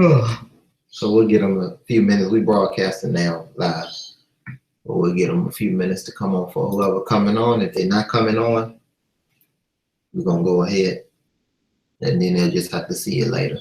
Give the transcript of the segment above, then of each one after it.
Ugh. So we'll get them a few minutes. We broadcasting now live, but we'll get them a few minutes to come on for whoever coming on. If they're not coming on, we're gonna go ahead, and then they'll just have to see it later.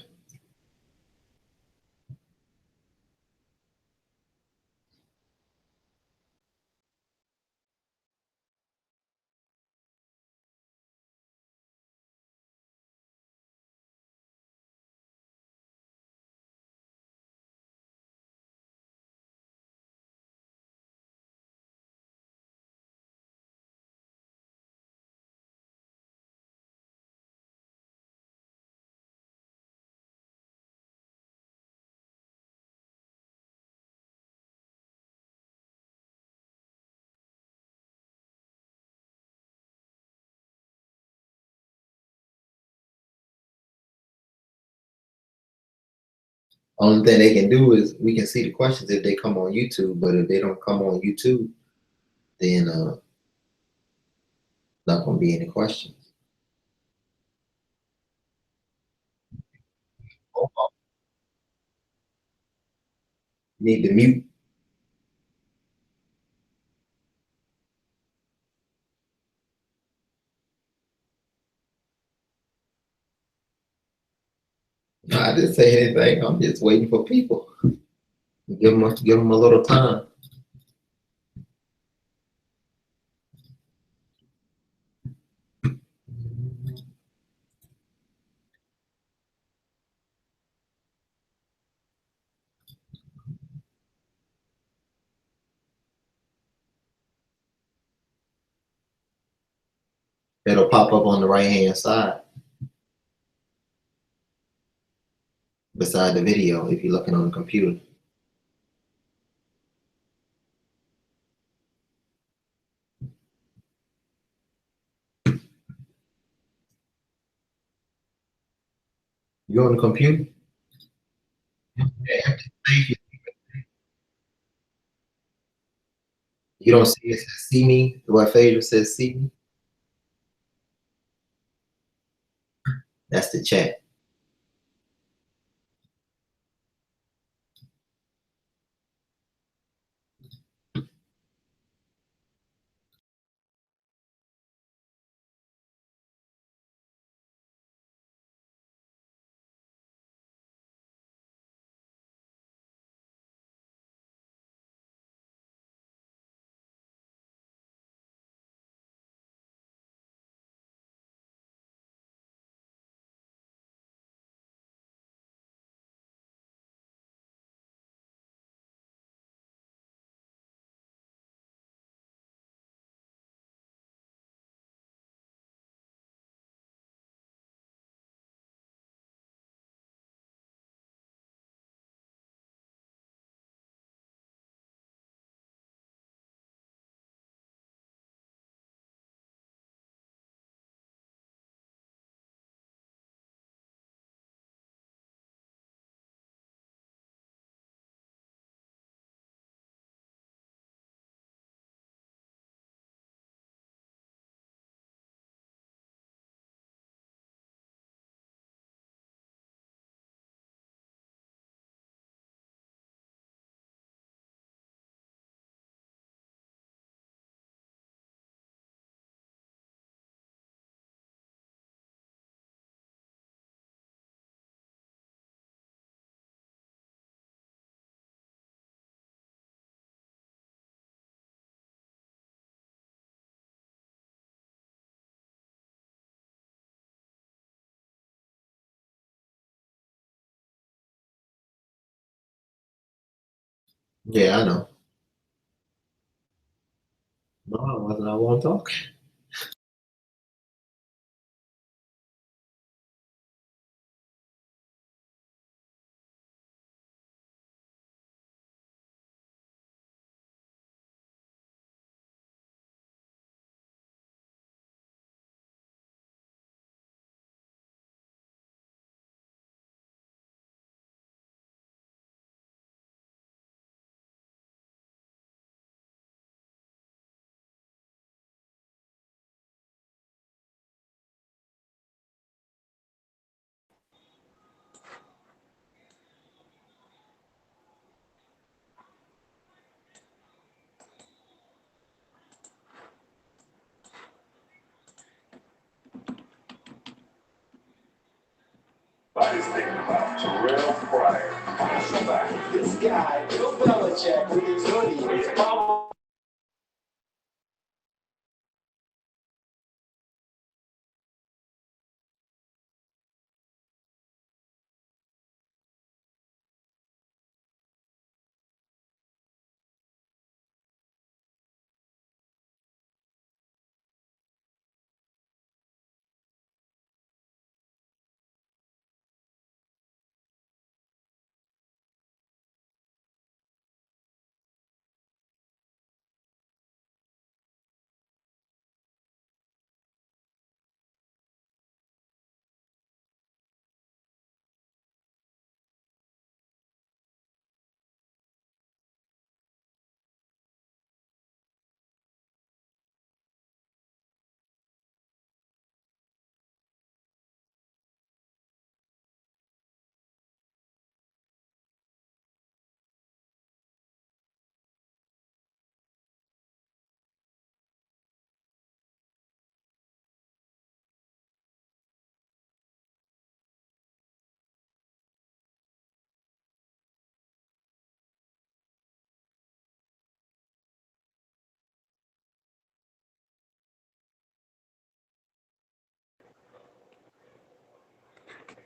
Only thing they can do is we can see the questions if they come on YouTube, but if they don't come on YouTube, then not gonna be any questions. You need to mute. No, I didn't say anything. I'm just waiting for people. Give them a little time. It'll pop up on the right hand side beside the video if you're looking on the computer. You on the computer? Yeah. You don't see it says see me? What Phaedra says see me? That's the chat. Yeah, I know. No, I wasn't. I won't talk. Everybody's thinking about Terrell Pryor. This guy, Bill Belichick, with his hoodie, is probably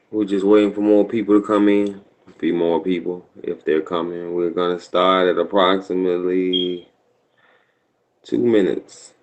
We're just waiting for more people to come in. A few more people, if they're coming. We're gonna start at approximately 2 minutes.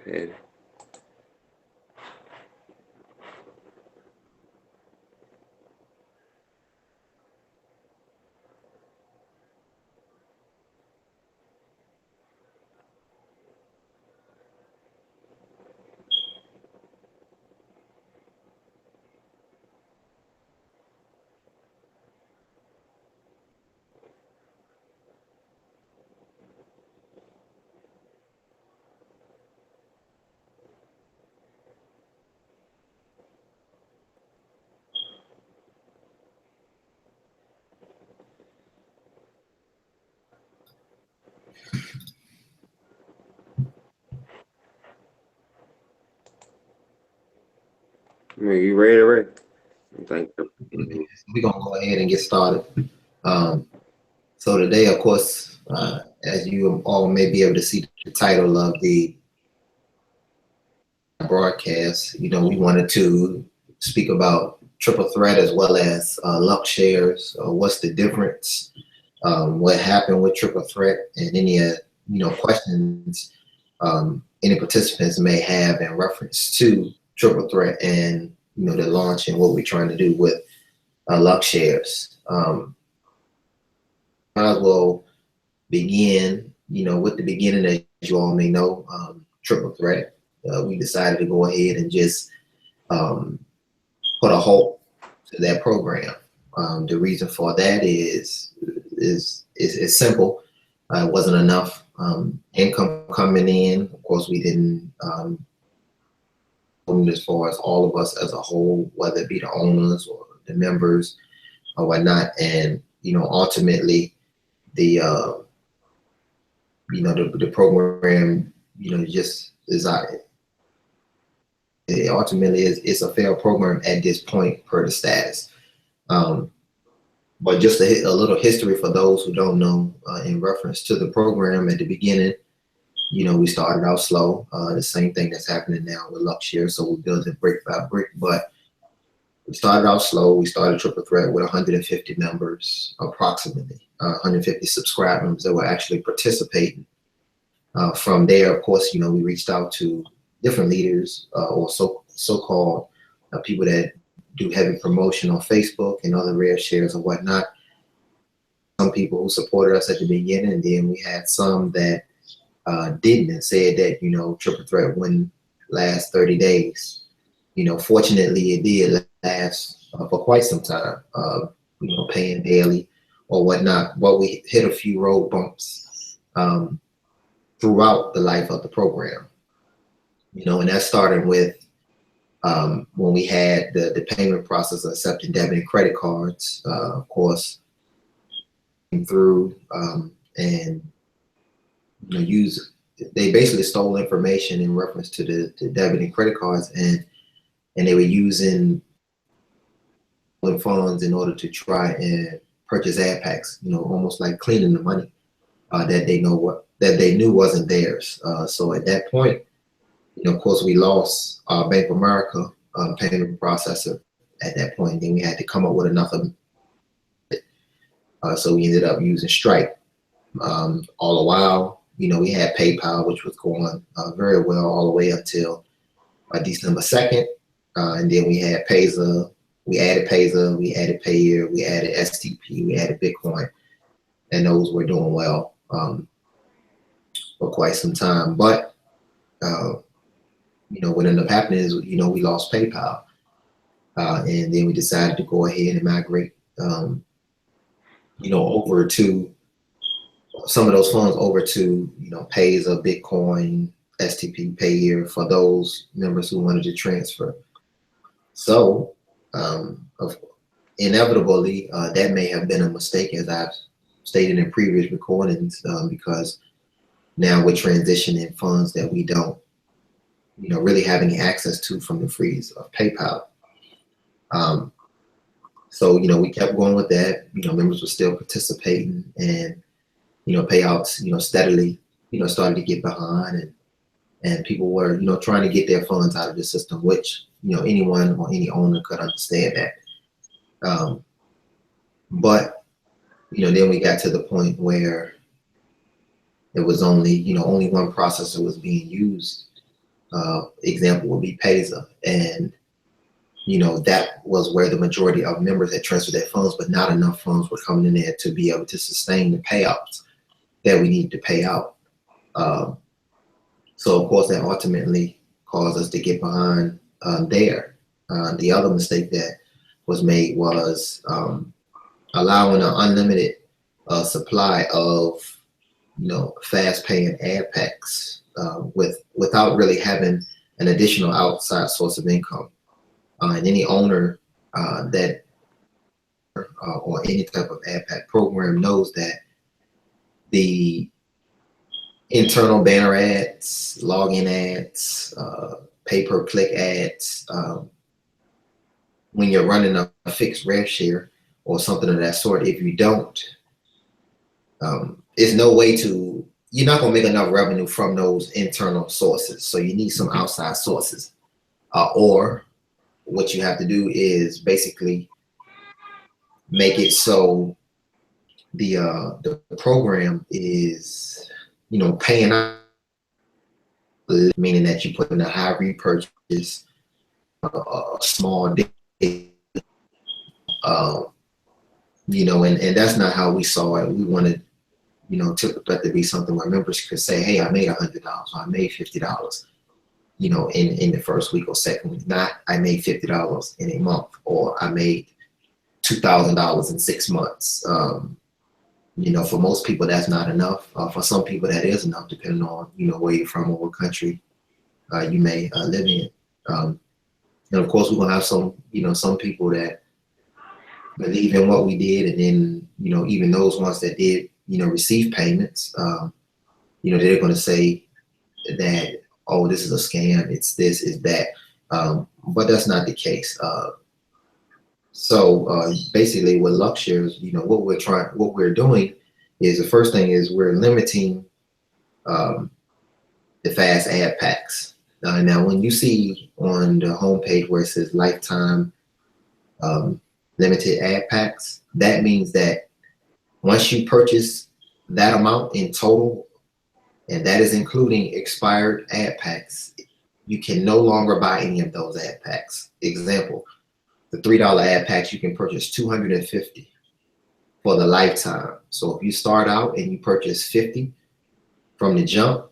Patty. You ready, Ray? Thank you. We're gonna go ahead and get started. Um, so today, of course, as you all may be able to see the title of the broadcast, we wanted to speak about triple threat as well as luck shares. What's the difference? What happened with triple threat, and any questions any participants may have in reference to triple threat and the launch and what we're trying to do with luck shares. Might as well begin, with the beginning. As you all may know, triple threat. We decided to go ahead and just um, put a halt to that program. The reason for that is simple. It wasn't enough income coming in. Of course, we didn't. As far as all of us as a whole, whether it be the owners or the members or whatnot, and ultimately the the program just is it ultimately it's a failed program at this point per the status. Um, but just a little history for those who don't know, in reference to the program at the beginning, we started out slow. The same thing that's happening now with Luxshare. So we built it brick by brick. But We started out slow. We started Triple Threat with 150 members, approximately 150 subscribed members that were actually participating. From there, of course, we reached out to different leaders or so-called people that do heavy promotion on Facebook and other rare shares and whatnot. Some people who supported us at the beginning, and then we had some that didn't and said that, Triple Threat wouldn't last 30 days. Fortunately, it did last for quite some time, paying daily or whatnot. But we hit a few road bumps throughout the life of the program, and that started with when we had the payment process of accepting debit and credit cards, of course, through and they basically stole information in reference to the debit and credit cards, and they were using funds in order to try and purchase ad packs, almost like cleaning the money that they knew wasn't theirs. So at that point, of course, we lost our Bank of America payment processor at that point. Then we had to come up with another. So we ended up using Stripe. All the while, we had PayPal, which was going very well all the way until December 2nd. And then we had Payza. We added Payza, we added Payeer, we added STP, we added Bitcoin. And those were doing well for quite some time. But, what ended up happening is, we lost PayPal. And then we decided to go ahead and migrate, over to some of those funds over to, Payza, Bitcoin, STP, Payeer for those members who wanted to transfer. So, inevitably, that may have been a mistake, as I've stated in previous recordings, because now we're transitioning funds that we don't, really have any access to from the freeze of PayPal. So, we kept going with that. Members were still participating, and payouts, steadily, started to get behind, and people were, trying to get their funds out of the system, which, anyone or any owner could understand that. But, then we got to the point where it was only, only one processor was being used. Example would be Payza. And, that was where the majority of members had transferred their funds, but not enough funds were coming in there to be able to sustain the payouts that we need to pay out. So, of course, that ultimately caused us to get behind there. The other mistake that was made was allowing an unlimited supply of, fast paying ad packs without really having an additional outside source of income. And any owner that or any type of ad pack program knows that the internal banner ads, login ads, pay-per-click ads, when you're running a fixed rev share or something of that sort, if you don't, there's no way to, you're not going to make enough revenue from those internal sources. So you need some outside sources. Or what you have to do is basically make it so the program is, paying out, meaning that you put in a high repurchase, a small day, and that's not how we saw it. We wanted, Triple Threat to be something where members could say, hey, I made $100, or I made $50, in the first week or second week. Not I made $50 in a month, or I made $2,000 in 6 months. For most people, that's not enough. For some people, that is enough, depending on, where you're from or what country you may live in. And of course, we're gonna have some people that believe in what we did, and then, even those ones that did, receive payments, they're gonna say that, oh, this is a scam, it's this, it's that. But that's not the case. So basically with Luxshares, what we're doing is, the first thing is we're limiting the fast ad packs. Now, when you see on the homepage where it says lifetime limited ad packs. That means that once you purchase that amount in total, and that is including expired ad packs, you can no longer buy any of those ad packs. Example, the $3 ad packs, you can purchase 250 for the lifetime. So if you start out and you purchase 50 from the jump,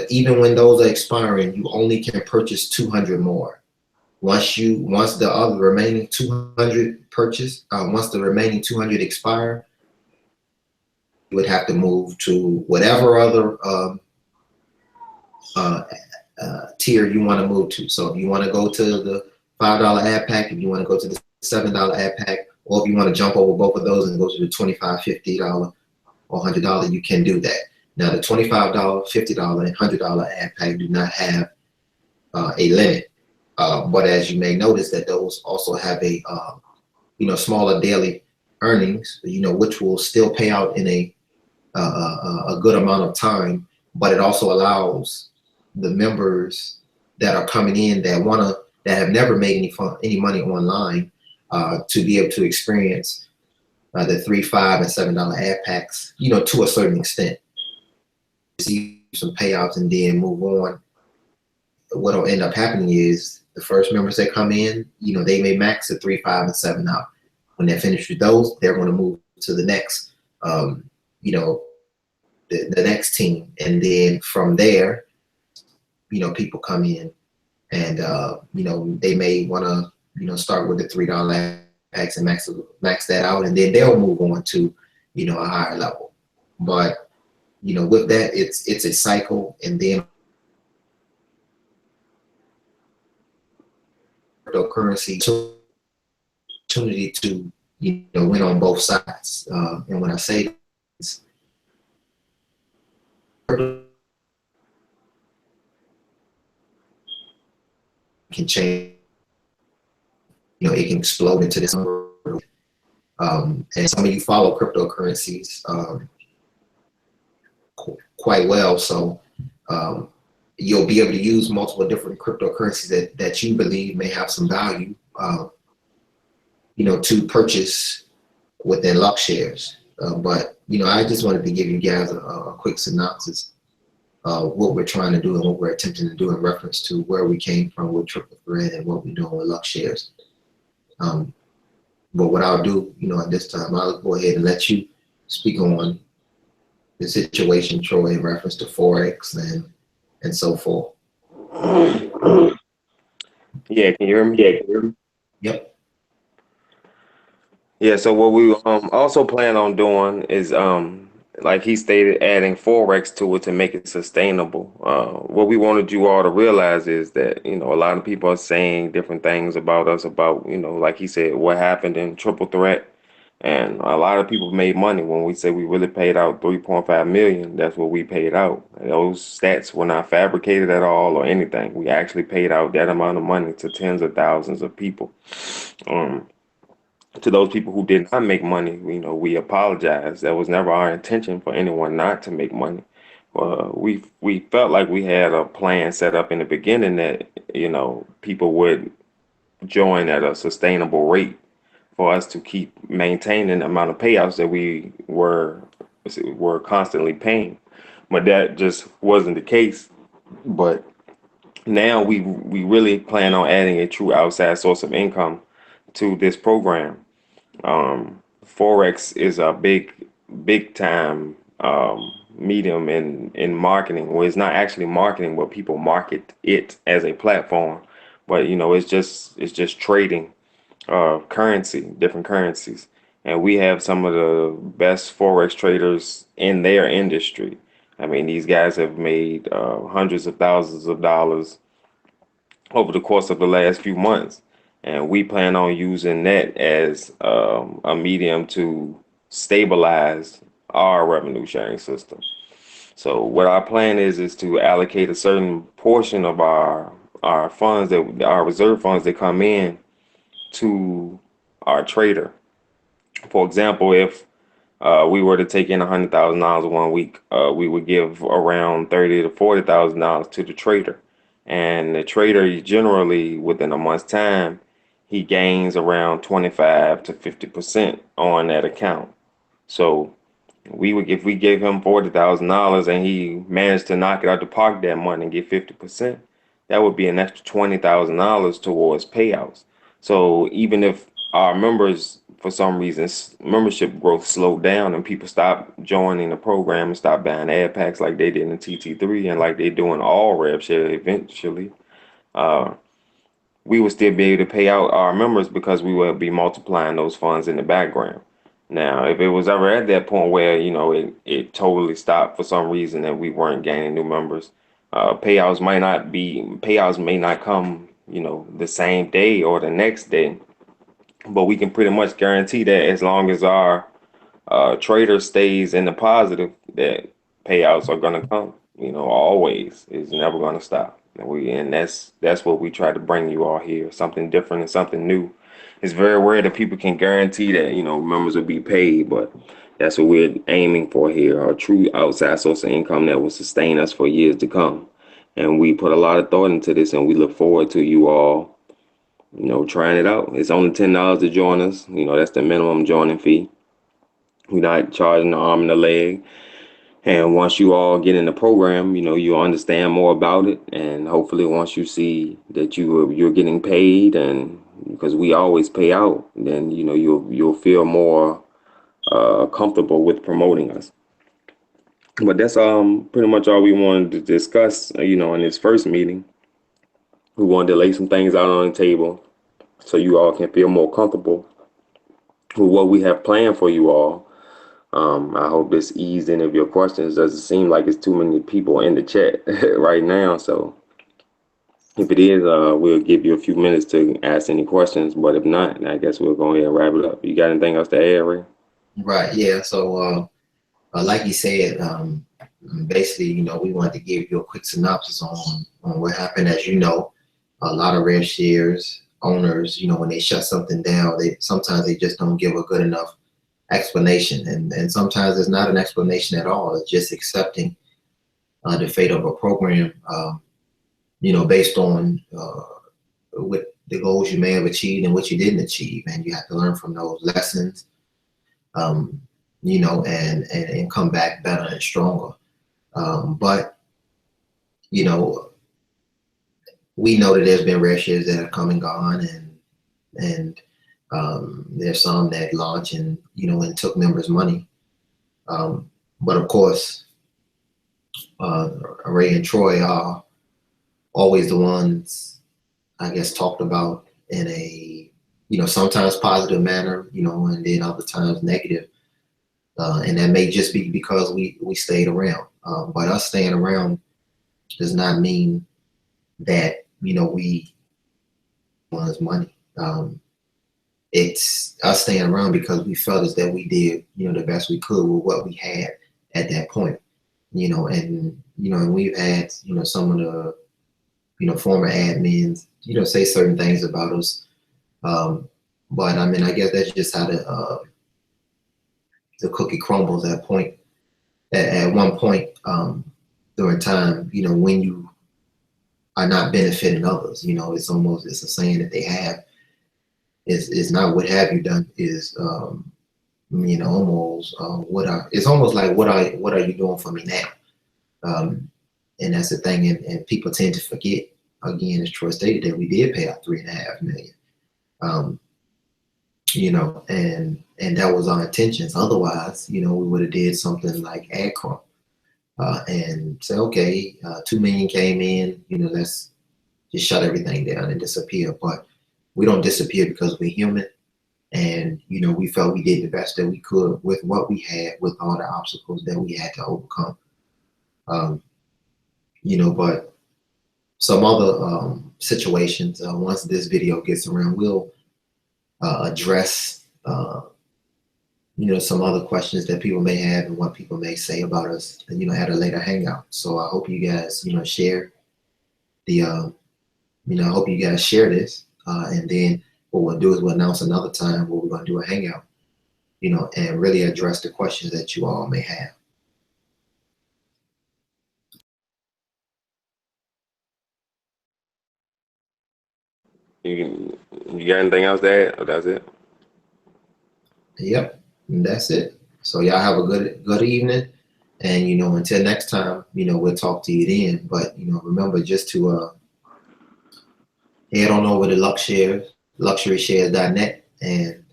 even when those are expiring, you only can purchase 200 more. Once the other remaining 200 once the remaining 200 expire, you would have to move to whatever other tier you want to move to. So if you want to go to the $5 ad pack, if you want to go to the $7 ad pack, or if you want to jump over both of those and go to the $25, $50, or $100, you can do that. Now the $25, $50, and $100 ad pack do not have a limit, but as you may notice that those also have a smaller daily earnings, which will still pay out in a good amount of time, but it also allows the members that are coming in that have never made any money online to be able to experience the $3, $5, and $7 ad packs, to a certain extent. See some payouts and then move on. What'll end up happening is the first members that come in, they may max at $3, $5, and $7 out. When they're finished with those, they're going to move to the next, the next team, and then from there, people come in, and they may want to, start with the $3 ad packs and max that out, and then they'll move on to, a higher level. But with that, it's a cycle, and then cryptocurrency opportunity to win on both sides. And when I say this, can change. It can explode into this. And some of you follow cryptocurrencies quite well, so you'll be able to use multiple different cryptocurrencies that you believe may have some value, to purchase within LuxShares. But I just wanted to give you guys a quick synopsis of what we're trying to do and what we're attempting to do in reference to where we came from with Triple Threat and what we're doing with LuxShares. But what I'll do, at this time, I'll go ahead and let you speak on the situation, Troy, in reference to Forex and so forth. Yeah, can you hear me? Yeah, can you hear me? Yep. Yeah, so what we also plan on doing is, like he stated, adding Forex to it to make it sustainable. What we wanted you all to realize is that, a lot of people are saying different things about us, about, like he said, what happened in Triple Threat. And a lot of people made money when we say we really paid out 3.5 million. That's what we paid out. Those stats were not fabricated at all or anything. We actually paid out that amount of money to tens of thousands of people. To those people who did not make money, we apologize. That was never our intention for anyone not to make money. We felt like we had a plan set up in the beginning that, people would join at a sustainable rate for us to keep maintaining the amount of payouts that we were constantly paying. But that just wasn't the case. But now we really plan on adding a true outside source of income to this program. Forex is a big time medium in marketing. Well, it's not actually marketing, but people market it as a platform. But it's just trading different currencies, and we have some of the best Forex traders in their industry. I mean, these guys have made hundreds of thousands of dollars over the course of the last few months, and we plan on using that as a medium to stabilize our revenue sharing system. So what our plan is to allocate a certain portion of our funds, our reserve funds that come in, to our trader. For example, if we were to take in $100,000 one week, we would give around $30,000 to $40,000 to the trader, and the trader generally within a month's time he gains around 25 to 50% on that account. So if we gave him $40,000 and he managed to knock it out the park that month and get 50%, that would be an extra $20,000 towards payouts. So even if our members, for some reason, membership growth slowed down and people stopped joining the program and stopped buying ad packs like they did in TT3 and like they do in all rev share eventually, uh, we would still be able to pay out our members because we would be multiplying those funds in the background. Now, if it was ever at that point where, it totally stopped for some reason and we weren't gaining new members, payouts may not come, the same day or the next day, but we can pretty much guarantee that as long as our trader stays in the positive, that payouts are gonna come. Always. It's never gonna stop. And that's what we try to bring you all here. Something different and something new. It's very rare that people can guarantee that members will be paid, but that's what we're aiming for here: a true outside source of income that will sustain us for years to come. And we put a lot of thought into this, and we look forward to you all, trying it out. It's only $10 to join us. That's the minimum joining fee. We're not charging the arm and the leg. And once you all get in the program, you'll understand more about it. And hopefully once you see that you're getting paid, and because we always pay out, then you'll feel more comfortable with promoting us. But that's pretty much all we wanted to discuss, in this first meeting. We wanted to lay some things out on the table so you all can feel more comfortable with what we have planned for you all. I hope this eased any of your questions. Doesn't seem like it's too many people in the chat right now. So if it is, we'll give you a few minutes to ask any questions. But if not, I guess we'll go ahead and wrap it up. You got anything else to add, Ray? Right. Yeah. So, like you said, basically, we wanted to give you a quick synopsis on what happened. As you know, a lot of rev shares owners, when they shut something down, sometimes they just don't give a good enough explanation, and sometimes it's not an explanation at all. It's just accepting the fate of a program, based on what the goals you may have achieved and what you didn't achieve, and you have to learn from those lessons, and come back better and stronger. But we know that there's been rev shares that have come and gone, and there's some that launch and and took members' money. But of course, Ray and Troy are always the ones, I guess, talked about in a sometimes positive manner, and then other times negative. And that may just be because we stayed around. But us staying around does not mean that we want money. It's us staying around because we felt as that we did the best we could with what we had at that point. And we've had some of the former admins say certain things about us. But I mean, I guess that's just how the cookie crumbles at one point during time, when you are not benefiting others. It's a saying that they have. It's not what have you done, is almost it's almost like what are you doing for me now? And that's the thing, and people tend to forget, again, as Troy stated, that we did pay out $3.5 million. And that was our intentions. Otherwise, we would have did something like AdCrump and say, okay, 2 million came in, let's just shut everything down and disappear. But we don't disappear because we're human, and we felt we did the best that we could with what we had, with all the obstacles that we had to overcome. But some other situations, once this video gets around, we'll address some other questions that people may have and what people may say about us, at a later hangout. So I hope you guys share the I hope you guys share this, and then what we'll do is we'll announce another time where we're going to do a hangout, and really address the questions that you all may have. You got anything else to add? Or that's it? Yep, and that's it. So y'all have a good evening, and until next time, we'll talk to you then. But remember just to head on over to luxuryshares.net, and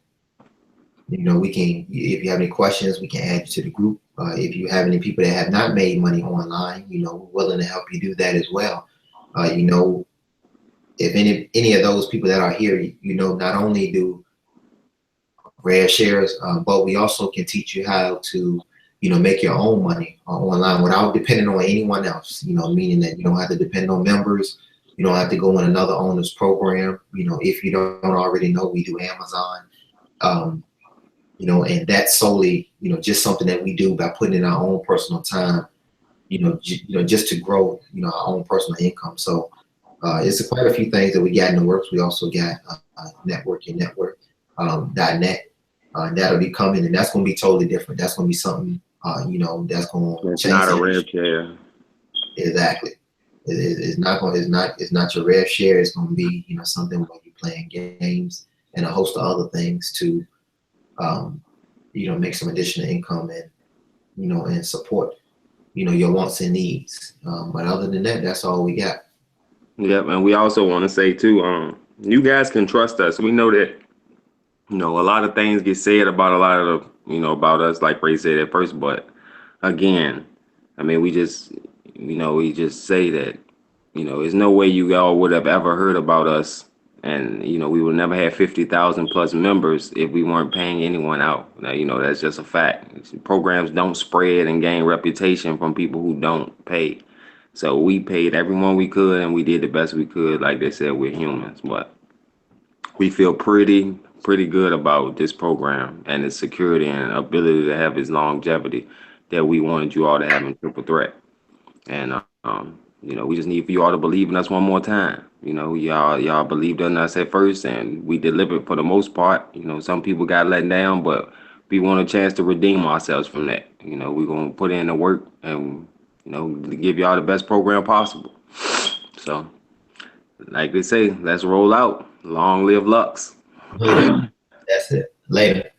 we can, if you have any questions, we can add you to the group. If you have any people that have not made money online, we're willing to help you do that as well. If any of those people that are here, not only do Rare Shares, but we also can teach you how to, make your own money online without depending on anyone else. Meaning that you don't have to depend on members. You don't have to go in another owner's program. If you don't already know, we do Amazon. And that's solely, just something that we do by putting in our own personal time, just to grow, our own personal income. So it's quite a few things that we got in the works. We also got network.net. That'll be coming, and that's going to be totally different. That's going to be something, that's going to change. Not a Rare Share. Exactly. It's not your Rare Share. It's going to be, something where you're playing games and a host of other things to, make some additional income and, and support, your wants and needs. But other than that, that's all we got. Yep, and we also want to say too, you guys can trust us. We know that, a lot of things get said about a lot of the, about us, like Ray said at first. But again, I mean, we just say that, there's no way you all would have ever heard about us. And, we would never have 50,000 plus members if we weren't paying anyone out. Now, that's just a fact. Programs don't spread and gain reputation from people who don't pay. So we paid everyone we could, and we did the best we could. Like they said, we're humans, but we feel pretty good about this program and its security and ability to have its longevity that we wanted you all to have in Triple Threat. And we just need for you all to believe in us one more time. Y'all believed in us at first, and we delivered for the most part. Some people got let down, but we want a chance to redeem ourselves from that. We're gonna put in the work and give y'all the best program possible. So, like they say, let's roll out. Long live Lux. That's it. Later.